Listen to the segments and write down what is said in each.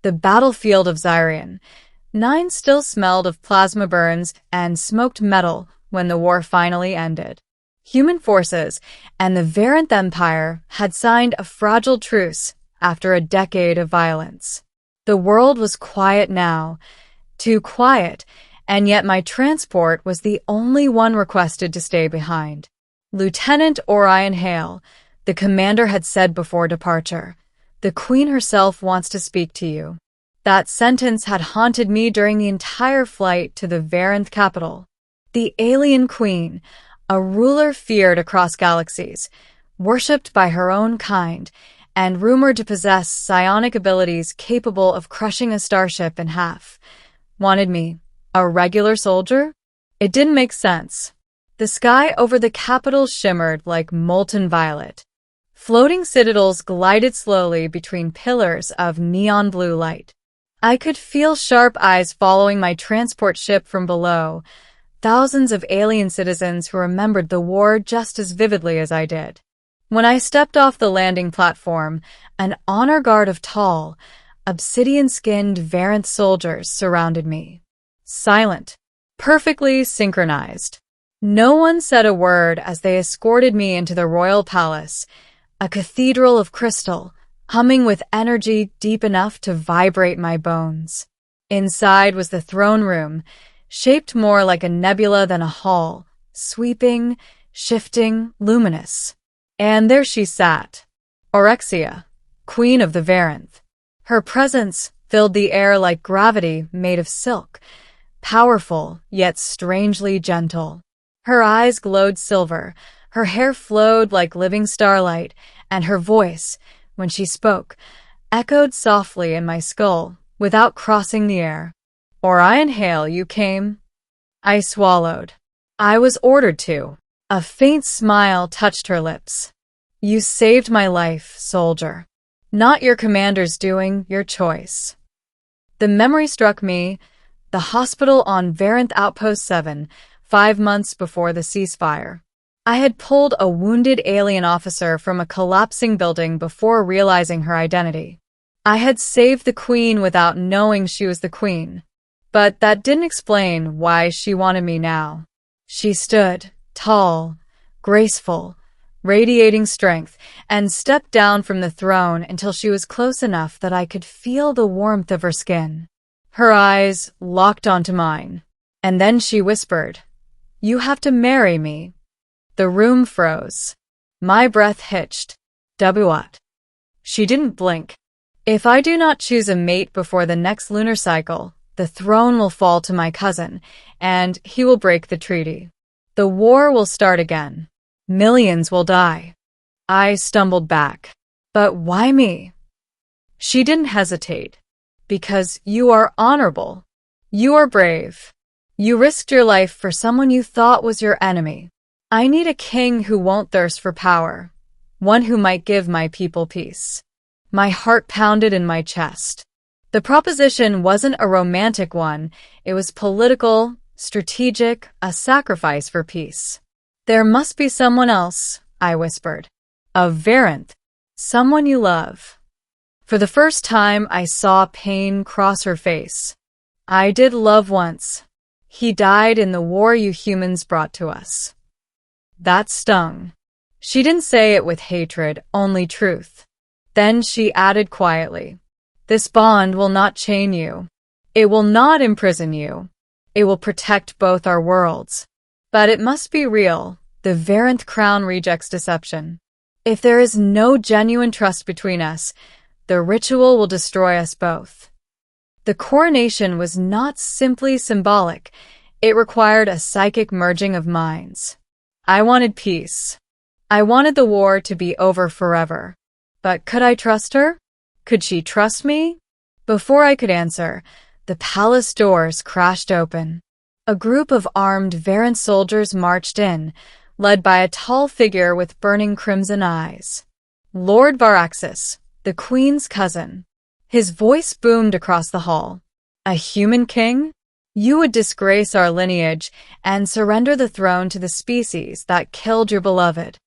the battlefield of Xyrian. 9 still smelled of plasma burns and smoked metal when the war finally ended. Human forces and the Varynth Empire had signed a fragile truce after a decade of violence. The world was quiet now, too quiet, and yet my transport was the only one requested to stay behind. Lieutenant Orion Hale, the commander, had said before departure, "The Queen herself wants to speak to you." That sentence had haunted me during the entire flight to the Varynth capital. The alienqueen, a ruler feared across galaxies, worshipped by her own kind, and rumored to possess psionic abilities capable of crushing a starship in half, wanted me, a regular soldier? It didn't make sense. The sky over the capital shimmered like molten violet. Floating citadels glided slowly between pillars of neon blue light. I could feel sharp eyes following my transport ship from below, thousands of alien citizens who remembered the war just as vividly as I did. When I stepped off the landing platform, an honor guard of tall, obsidian-skinned Varynth soldiers surrounded me. Silent, perfectly synchronized. No one said a word as they escorted me into the royal palace, a cathedral of crystal, humming with energy deep enough to vibrate my bones. Inside was the throne room, shaped more like a nebula than a hall, sweeping, shifting, luminous. And there she sat, Orexia, Queen of the Varynth. Her presence filled the air like gravity made of silk, powerful yet strangely gentle. Her eyes glowed silver, her hair flowed like living starlight, and her voice, when she spoke, echoed softly in my skull without crossing the air. "Orion Hale, you came?" I swallowed. I was ordered to. A faint smile touched her lips. "You saved my life, soldier. Not your commander's doing, your choice." The memory struck me, the hospital on Varynth Outpost 7, 5 months before the ceasefire. I had pulled a wounded alien officer from a collapsing building before realizing her identity. I had saved the Queen without knowing she was the Queen. But that didn't explain why she wanted me now. She stood, tall, graceful, radiating strength, and stepped down from the throne until she was close enough that I could feel the warmth of her skin. Her eyes locked onto mine. And then she whispered, "You have to marry me." The room froze. My breath hitched. What? She didn't blink. "If I do not choose a mate before the next lunar cycle, the throne will fall to my cousin, and he will break the treaty. The war will start again. Millions will die." I stumbled back. "But why me?" She didn't hesitate. "Because you are honorable. You are brave. You risked your life for someone you thought was your enemy. I need a king who won't thirst for power, one who might give my people peace." My heart pounded in my chest. The proposition wasn't a romantic one, it was political, strategic, a sacrifice for peace. "There must be someone else," I whispered. "A Varynth, someone you love." For the first time, I saw pain cross her face. "I did love once. He died in the war you humans brought to us." That stung. She didn't say it with hatred, only truth. Then she added quietly, "This bond will not chain you. It will not imprison you. It will protect both our worlds. But it must be real. The Varynth crown rejects deception. If there is no genuine trust between us, the ritual will destroy us both." The coronation was not simply symbolic. It required a psychic merging of minds. I wanted peace. I wanted the war to be over forever. But could I trust her? Could she trust me? Before I could answer, the palace doors crashed open. A group of armed Varynth soldiers marched in, led by a tall figure with burning crimson eyes. Lord Varaxis, the Queen's cousin. His voice boomed across the hall. "A human king? You would disgrace our lineage and surrender the throne to the species that killed your beloved."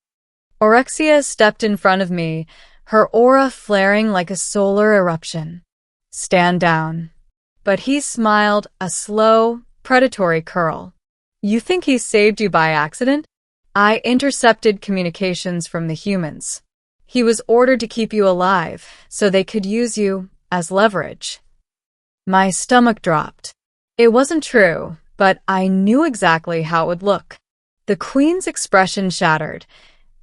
Orexia stepped in front of me, her aura flaring like a solar eruption. Stand down. But he smiled, a slow, predatory curl. You think he saved you by accident? I intercepted communications from the humans. He was ordered to keep you alive, so they could use you as leverage. My stomach dropped. It wasn't true, but I knew exactly how it would look. The Queen's expression shattered,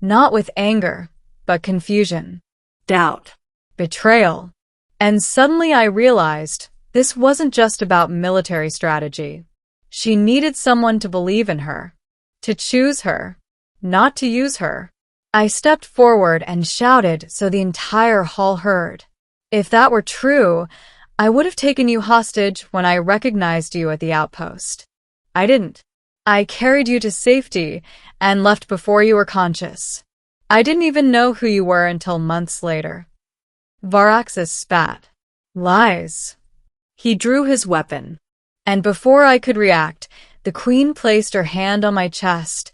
not with anger, but confusion. Doubt. Betrayal. And suddenly I realized this wasn't just about military strategy. She needed someone to believe in her, to choose her, not to use her. I stepped forward and shouted so the entire hall heard. If that were true, I would have taken you hostage when I recognized you at the outpost. I didn't. I carried you to safety and left before you were conscious. I didn't even know who you were until months later. Varaxis spat. Lies. He drew his weapon, and before I could react, the Queen placed her hand on my chest,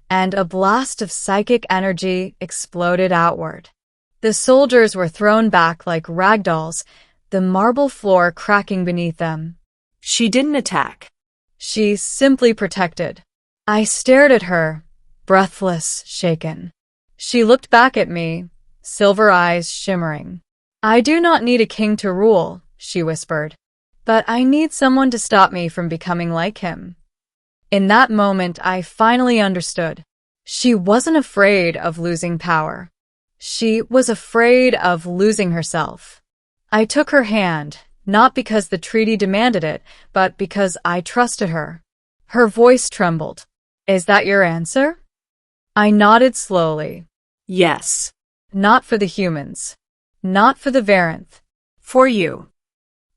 and a blast of psychic energy exploded outward. The soldiers were thrown back like ragdolls, the marble floor cracking beneath them. She didn't attack. She simply protected. I stared at her, breathless, shaken. She looked back at me, silver eyes shimmering. I do not need a king to rule, she whispered, but I need someone to stop me from becoming like him. In that moment, I finally understood. She wasn't afraid of losing power. She was afraid of losing herself. I took her hand, not because the treaty demanded it, but because I trusted her. Her voice trembled. Is that your answer? I nodded slowly. Yes. Not for the humans. Not for the Varynth. For you.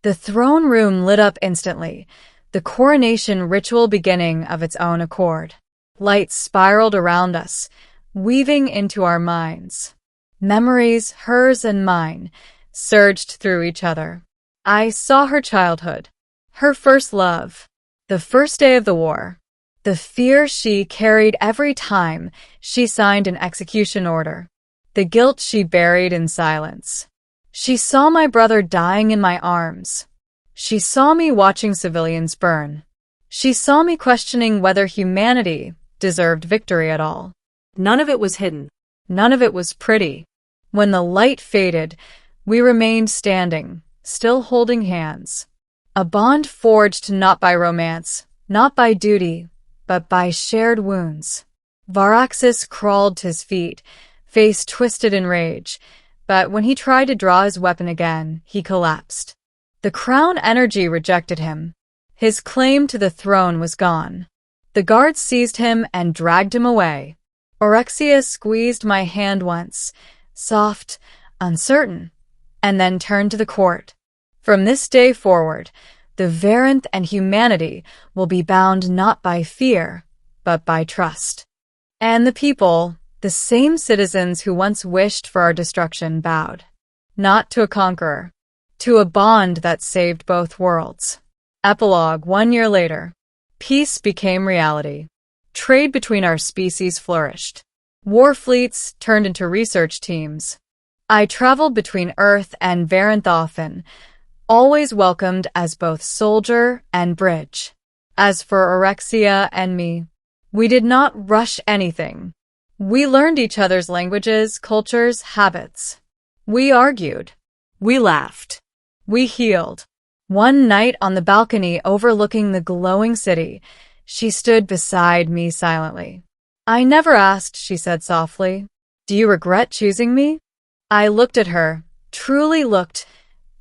The throne room lit up instantly, the coronation ritual beginning of its own accord. Lights spiraled around us, weaving into our minds. Memories, hers and mine, surged through each other. I saw her childhood, her first love, the first day of the war, the fear she carried every time she signed an execution order, the guilt she buried in silence. She saw my brother dying in my arms. She saw me watching civilians burn. She saw me questioning whether humanity deserved victory at all. None of it was hidden. None of it was pretty. When the light faded, we remained standing, still holding hands. A bond forged not by romance, not by duty, but by shared wounds. Varaxis crawled to his feet, face twisted in rage, but when he tried to draw his weapon again, he collapsed. The crown energy rejected him. His claim to the throne was gone. The guards seized him and dragged him away. Orexia squeezed my hand once, soft, uncertain, and then turned to the court. From this day forward, the Varynth and humanity will be bound not by fear, but by trust. And the people, the same citizens who once wished for our destruction, bowed. Not to a conqueror, to a bond that saved both worlds. Epilogue. 1 year later. Peace became reality. Trade between our species flourished. War fleets turned into research teams. I traveled between Earth and Varynth often, always welcomed as both soldier and bridge. As for Orexia and me, we did not rush anything. We learned each other's languages, cultures, habits. We argued. We laughed. We healed. One night on the balcony overlooking the glowing city, she stood beside me silently. I never asked, she said softly. Do you regret choosing me? I looked at her, truly looked,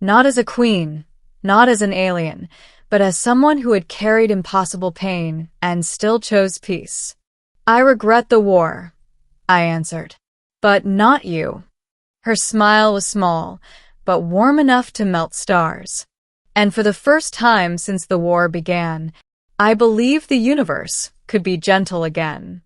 not as a queen, not as an alien, but as someone who had carried impossible pain and still chose peace. I regret the war, I answered. But not you. Her smile was small, but warm enough to melt stars. And for the first time since the war began, I believed the universe could be gentle again.